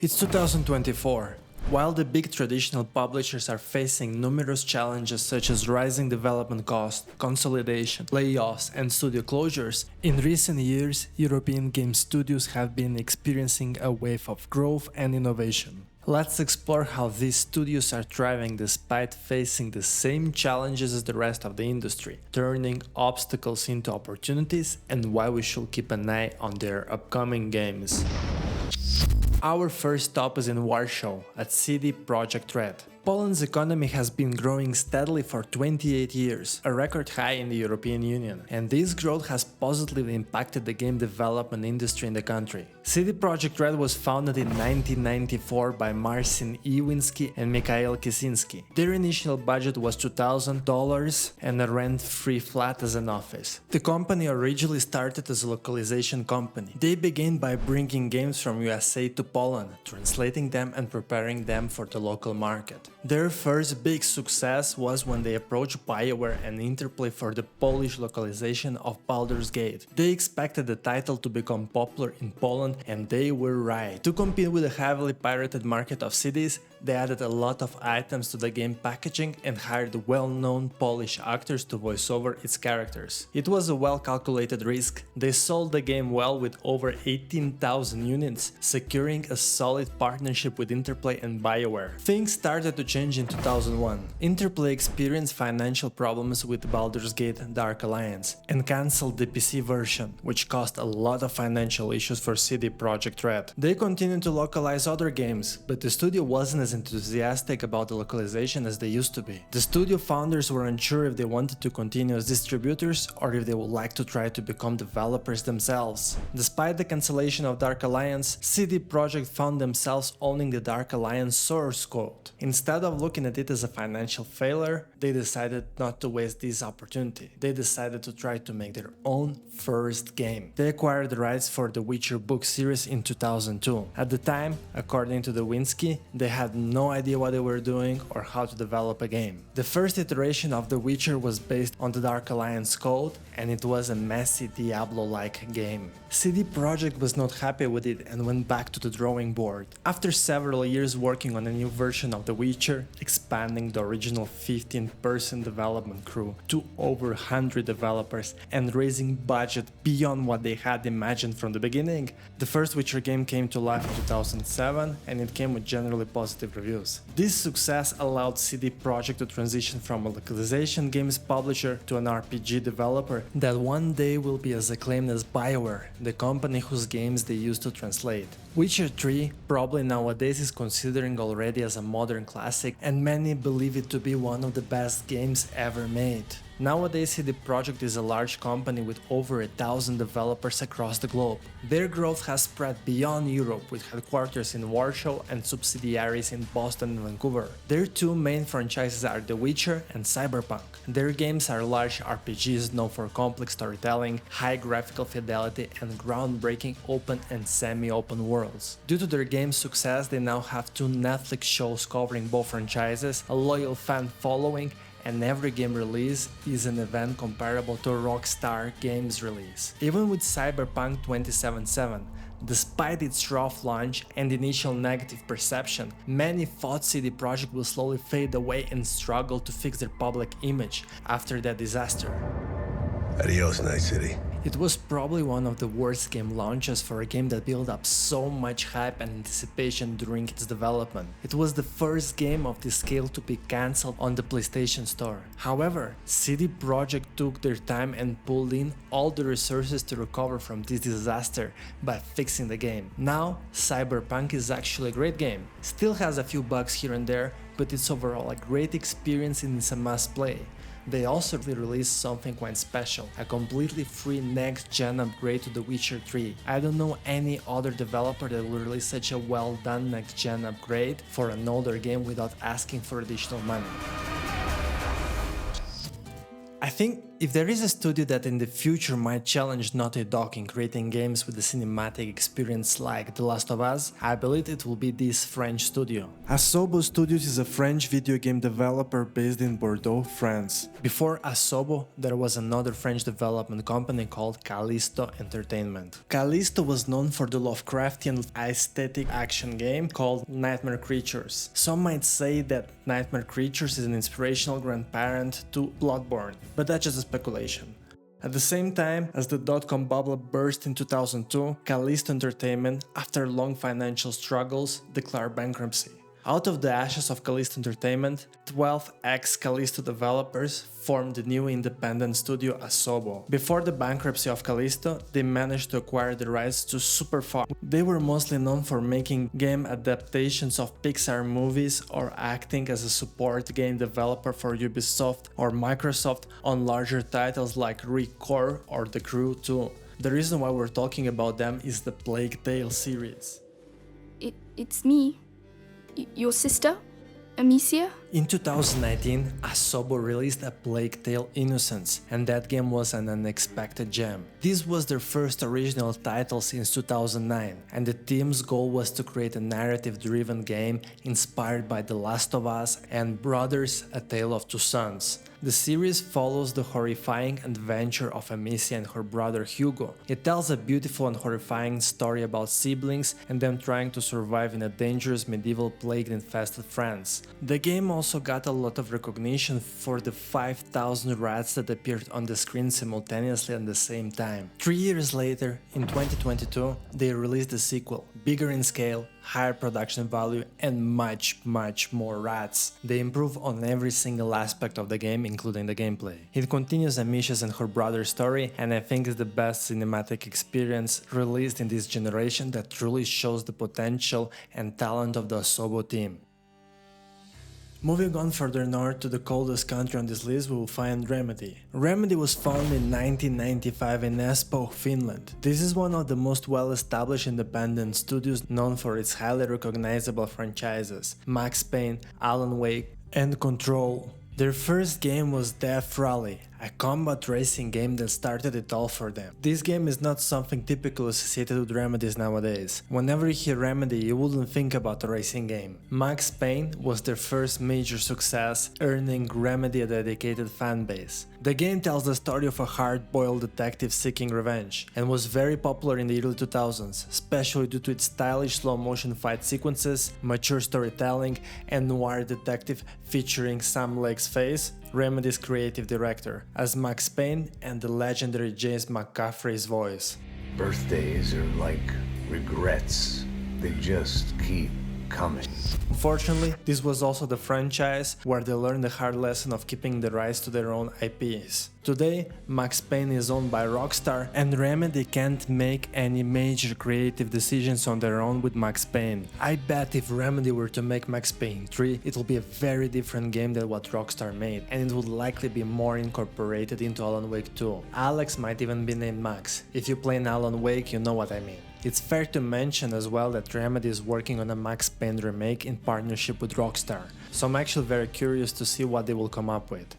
It's 2024. While the big traditional publishers are facing numerous challenges such as rising development costs, consolidation, layoffs, and studio closures, in recent years, European game studios have been experiencing a wave of growth and innovation. Let's explore how these studios are thriving despite facing the same challenges as the rest of the industry, turning obstacles into opportunities, and why we should keep an eye on their upcoming games. Our first stop is in Warsaw, at CD Projekt Red. Poland's economy has been growing steadily for 28 years, a record high in the European Union, and this growth has positively impacted the game development industry in the country. CD Projekt Red was founded in 1994 by Marcin Iwinski and Mikhail Kisinski. Their initial budget was $2,000 and a rent-free flat as an office. The company originally started as a localization company. They began by bringing games from USA to Poland, translating them and preparing them for the local market. Their first big success was when they approached BioWare and Interplay for the Polish localization of Baldur's Gate. They expected the title to become popular in Poland, and they were right. To compete with the heavily pirated market of CDs, they added a lot of items to the game packaging and hired well-known Polish actors to voice over its characters. It was a well-calculated risk. They sold the game well with over 18,000 units, securing a solid partnership with Interplay and BioWare. Things started to change in 2001. Interplay experienced financial problems with Baldur's Gate Dark Alliance and cancelled the PC version, which caused a lot of financial issues for CD Projekt Red. They continued to localize other games, but the studio wasn't as enthusiastic about the localization as they used to be. The studio founders were unsure if they wanted to continue as distributors or if they would like to try to become developers themselves. Despite the cancellation of Dark Alliance, CD Projekt found themselves owning the Dark Alliance source code. Instead of looking at it as a financial failure, they decided not to waste this opportunity. They decided to try to make their own first game. They acquired the rights for the Witcher book series in 2002. At the time, according to the Winsky, they had no idea what they were doing or how to develop a game. The first iteration of The Witcher was based on the Dark Alliance code, and it was a messy Diablo-like game. CD Projekt was not happy with it and went back to the drawing board. After several years working on a new version of The Witcher, expanding the original 15-person development crew to over 100 developers and raising budget beyond what they had imagined from the beginning, the first Witcher game came to life in 2007, and it came with generally positive reviews. This success allowed CD Projekt to transition from a localization games publisher to an RPG developer that one day will be as acclaimed as BioWare, the company whose games they used to translate. Witcher 3 probably nowadays is considering already as a modern classic, and many believe it to be one of the best games ever made. Nowadays, CD Projekt is a large company with over 1,000 developers across the globe. Their growth has spread beyond Europe, with headquarters in Warsaw and subsidiaries in Boston and Vancouver. Their two main franchises are The Witcher and Cyberpunk. Their games are large RPGs known for complex storytelling, high graphical fidelity, and groundbreaking open and semi-open worlds. Due to their game's success, they now have two Netflix shows covering both franchises, a loyal fan following, and every game release is an event comparable to a Rockstar Games release. Even with Cyberpunk 2077, despite its rough launch and initial negative perception, many thought CD Projekt will slowly fade away and struggle to fix their public image after that disaster. Adios, Night City. It was probably one of the worst game launches for a game that built up so much hype and anticipation during its development. It was the first game of this scale to be cancelled on the PlayStation Store. However, CD Projekt took their time and pulled in all the resources to recover from this disaster by fixing the game. Now, Cyberpunk is actually a great game. Still has a few bugs here and there, but it's overall a great experience and it's a must play. They also released something quite special, a completely free next-gen upgrade to The Witcher 3. I don't know any other developer that will release such a well-done next-gen upgrade for an older game without asking for additional money. I think If there is a studio that in the future might challenge Naughty Dog in creating games with a cinematic experience like The Last of Us, I believe it will be this French studio. Asobo Studio is a French video game developer based in Bordeaux, France. Before Asobo, there was another French development company called Callisto Entertainment. Callisto was known for the Lovecraftian aesthetic action game called Nightmare Creatures. Some might say that Nightmare Creatures is an inspirational grandparent to Bloodborne, but that's just a speculation. At the same time as the dot-com bubble burst in 2002, Callisto Entertainment, after long financial struggles, declared bankruptcy. Out of the ashes of Callisto Entertainment, 12 ex-Callisto developers formed the new independent studio Asobo. Before the bankruptcy of Callisto, they managed to acquire the rights to Superfar. They were mostly known for making game adaptations of Pixar movies or acting as a support game developer for Ubisoft or Microsoft on larger titles like Recore or The Crew 2. The reason why we're talking about them is the Plague Tale series. It's me. Your sister, Amicia? In 2019, Asobo released a Plague Tale Innocence, and that game was an unexpected gem. This was their first original title since 2009, and the team's goal was to create a narrative-driven game inspired by The Last of Us and Brothers: A Tale of Two Sons. The series follows the horrifying adventure of Amicia and her brother Hugo. It tells a beautiful and horrifying story about siblings and them trying to survive in a dangerous medieval plague-infested France. The game also got a lot of recognition for the 5,000 rats that appeared on the screen simultaneously at the same time. 3 years later, in 2022, they released the sequel, bigger in scale, higher production value, and much more rats. They improve on every single aspect of the game, including the gameplay. It continues Amicia's and her brother's story, and I think is the best cinematic experience released in this generation that truly shows the potential and talent of the Asobo team. Moving on further north to the coldest country on this list, we will find Remedy. Remedy was founded in 1995 in Espoo, Finland. This is one of the most well-established independent studios known for its highly recognizable franchises, Max Payne, Alan Wake, and Control. Their first game was Death Rally, a combat racing game that started it all for them. This game is not something typically associated with Remedies nowadays. Whenever you hear Remedy, you wouldn't think about a racing game. Max Payne was their first major success, earning Remedy a dedicated fanbase. The game tells the story of a hard-boiled detective seeking revenge, and was very popular in the early 2000s, especially due to its stylish slow-motion fight sequences, mature storytelling, and noir detective featuring Sam Lake's face, Remedy's creative director, as Max Payne, and the legendary James McCaffrey's voice. Birthdays are like regrets. They just keep coming. Unfortunately, this was also the franchise where they learned the hard lesson of keeping the rights to their own IPs. Today, Max Payne is owned by Rockstar, and Remedy can't make any major creative decisions on their own with Max Payne. I bet if Remedy were to make Max Payne 3, it will be a very different game than what Rockstar made, and it would likely be more incorporated into Alan Wake 2. Alex might even be named Max. If you play an Alan Wake, you know what I mean. It's fair to mention as well that Remedy is working on a Max Payne remake in partnership with Rockstar, so I'm actually very curious to see what they will come up with.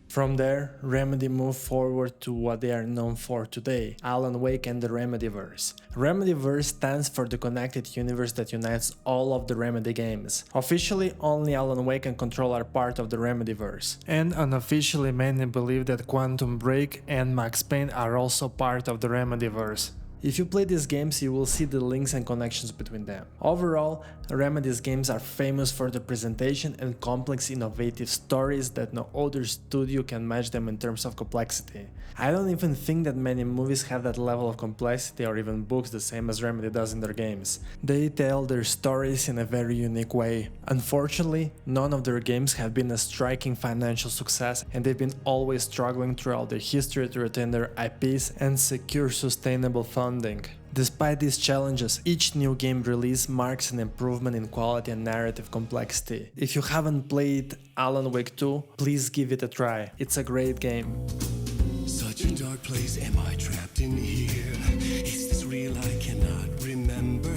From there, Remedy moved forward to what they are known for today, Alan Wake and the Remedyverse. Remedyverse stands for the connected universe that unites all of the Remedy games. Officially, only Alan Wake and Control are part of the Remedyverse. And unofficially, many believe that Quantum Break and Max Payne are also part of the Remedyverse. If you play these games, you will see the links and connections between them. Overall, Remedy's games are famous for the presentation and complex innovative stories that no other studio can match them in terms of complexity. I don't even think that many movies have that level of complexity or even books the same as Remedy does in their games. They tell their stories in a very unique way. Unfortunately, none of their games have been a striking financial success, and they've been always struggling throughout their history to retain their IPs and secure sustainable funding. Despite these challenges, each new game release marks an improvement in quality and narrative complexity. If you haven't played Alan Wake 2, please give it a try. It's a great game. Such a dark place, am I trapped in here? Is this real? I cannot remember.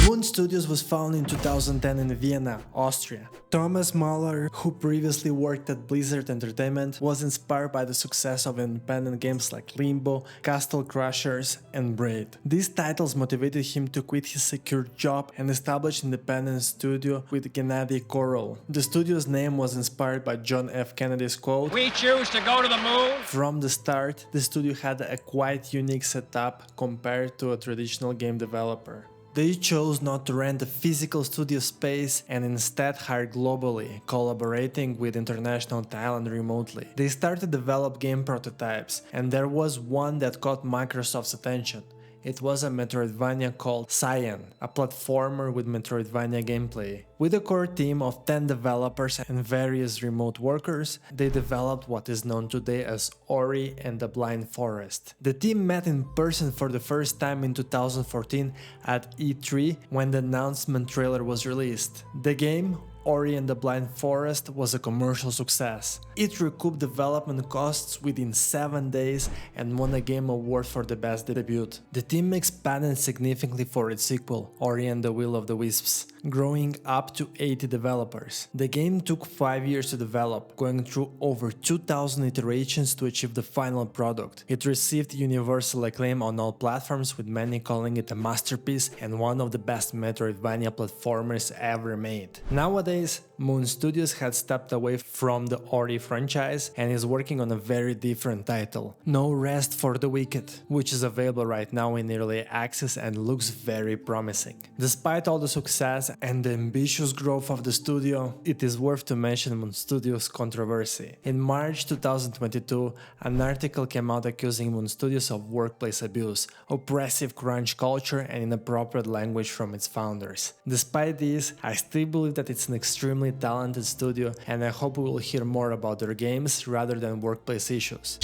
Moon Studios was founded in 2010 in Vienna, Austria. Thomas Mahler, who previously worked at Blizzard Entertainment, was inspired by the success of independent games like Limbo, Castle Crushers, and Braid. These titles motivated him to quit his secure job and establish an independent studio with Gennady Korol. The studio's name was inspired by John F. Kennedy's quote, "We choose to go to the moon." From the start, the studio had a quite unique setup compared to a traditional game developer. They chose not to rent a physical studio space and instead hired globally, collaborating with international talent remotely. They started to develop game prototypes, and there was one that caught Microsoft's attention. It was a Metroidvania called Cyan, a platformer with Metroidvania gameplay. With a core team of 10 developers and various remote workers, they developed what is known today as Ori and the Blind Forest. The team met in person for the first time in 2014 at E3 when the announcement trailer was released. The game, Ori and the Blind Forest, was a commercial success. It recouped development costs within 7 days and won a Game Award for the best debut. The team expanded significantly for its sequel, Ori and the Will of the Wisps, growing up to 80 developers. The game took 5 years to develop, going through over 2,000 iterations to achieve the final product. It received universal acclaim on all platforms, with many calling it a masterpiece and one of the best Metroidvania platformers ever made. Nowadays, Moon Studios had stepped away from the Ori franchise and is working on a very different title, No Rest for the Wicked, which is available right now in early access and looks very promising. Despite all the success and the ambitious growth of the studio, it is worth to mention Moon Studios' controversy. In March 2022, an article came out accusing Moon Studios of workplace abuse, oppressive crunch culture, and inappropriate language from its founders. Despite this, I still believe that it's an extremely talented studio, and I hope we will hear more about their games rather than workplace issues.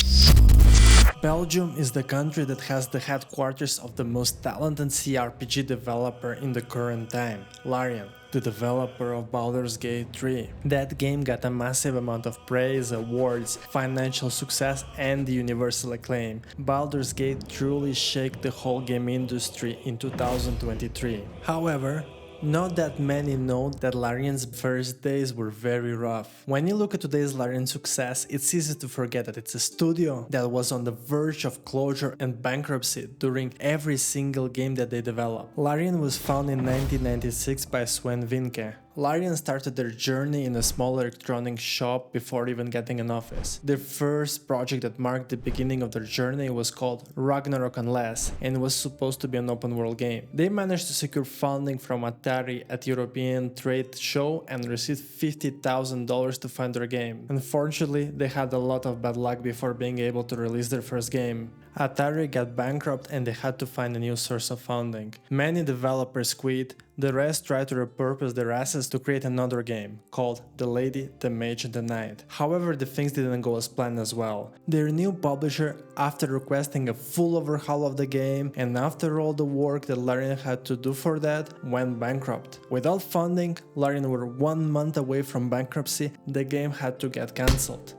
Belgium is the country that has the headquarters of the most talented CRPG developer in the current time, Larian, the developer of Baldur's Gate 3. That game got a massive amount of praise, awards, financial success, and universal acclaim. Baldur's Gate truly shook the whole game industry in 2023. However, not that many know that Larian's first days were very rough. When you look at today's Larian success, it's easy to forget that it's a studio that was on the verge of closure and bankruptcy during every single game that they developed. Larian was founded in 1996 by Sven Vinke. Larian started their journey in a small electronics shop before even getting an office. Their first project that marked the beginning of their journey was called Ragnarok Unless, and was supposed to be an open world game. They managed to secure funding from Atari at European Trade Show and received $50,000 to fund their game. Unfortunately, they had a lot of bad luck before being able to release their first game. Atari got bankrupt and they had to find a new source of funding. Many developers quit. The rest tried to repurpose their assets to create another game, called The Lady, the Mage and the Knight. However, the things didn't go as planned as well. Their new publisher, after requesting a full overhaul of the game, and after all the work that Larian had to do for that, went bankrupt. Without funding, Larian were 1 month away from bankruptcy. The game had to get cancelled.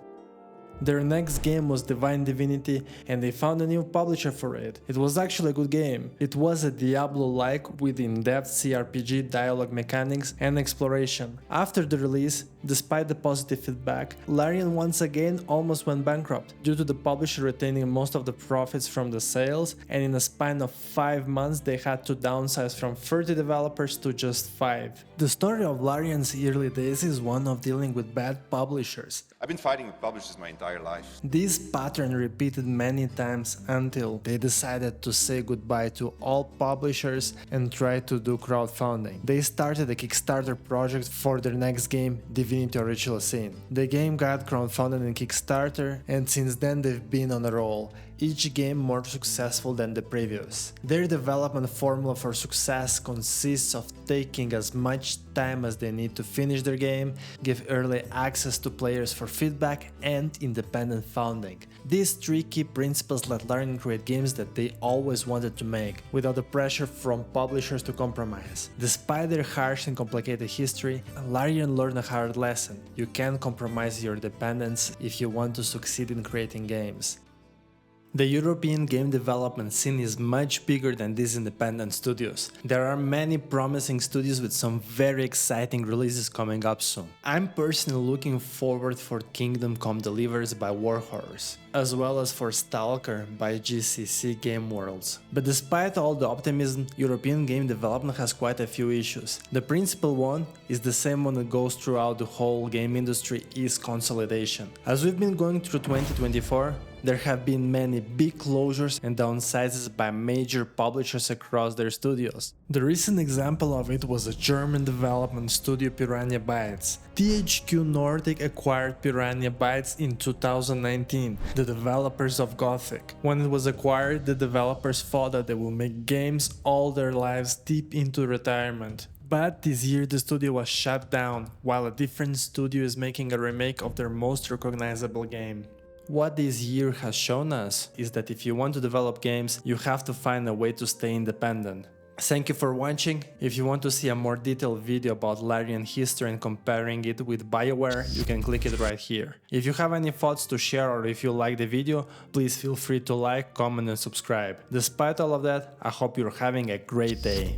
Their next game was Divine Divinity, and they found a new publisher for it. It was actually a good game. It was a Diablo-like with in-depth CRPG dialogue mechanics and exploration. After the release, despite the positive feedback, Larian once again almost went bankrupt due to the publisher retaining most of the profits from the sales, and in a span of 5 months they had to downsize from 30 developers to just 5. The story of Larian's early days is one of dealing with bad publishers. I've been fighting with publishers my entire life. This pattern repeated many times until they decided to say goodbye to all publishers and try to do crowdfunding. They started a Kickstarter project for their next game, Divinity Original Sin. The game got crowdfunded in Kickstarter, and since then they've been on a roll, each game more successful than the previous. Their development formula for success consists of taking as much time as they need to finish their game, give early access to players for feedback, and independent funding. These 3 key principles let Larian create games that they always wanted to make, without the pressure from publishers to compromise. Despite their harsh and complicated history, Larian learned a hard lesson. You can't compromise your independence if you want to succeed in creating games. The European game development scene is much bigger than these independent studios. There are many promising studios with some very exciting releases coming up soon. I'm personally looking forward for Kingdom Come Deliverance by Warhorse, as well as for Stalker by GCC Game Worlds. But despite all the optimism, European game development has quite a few issues. The principal one is the same one that goes throughout the whole game industry, is consolidation. As we've been going through 2024, there have been many big closures and downsizes by major publishers across their studios. The recent example of it was a German development studio, Piranha Bytes. THQ Nordic acquired Piranha Bytes in 2019, the developers of Gothic. When it was acquired, the developers thought that they will make games all their lives deep into retirement. But this year the studio was shut down, while a different studio is making a remake of their most recognizable game. What this year has shown us is that if you want to develop games, you have to find a way to stay independent. Thank you for watching. If you want to see a more detailed video about Larian history and comparing it with BioWare, you can click it right here. If you have any thoughts to share or if you like the video, please feel free to like, comment and subscribe. Despite all of that, I hope you're having a great day.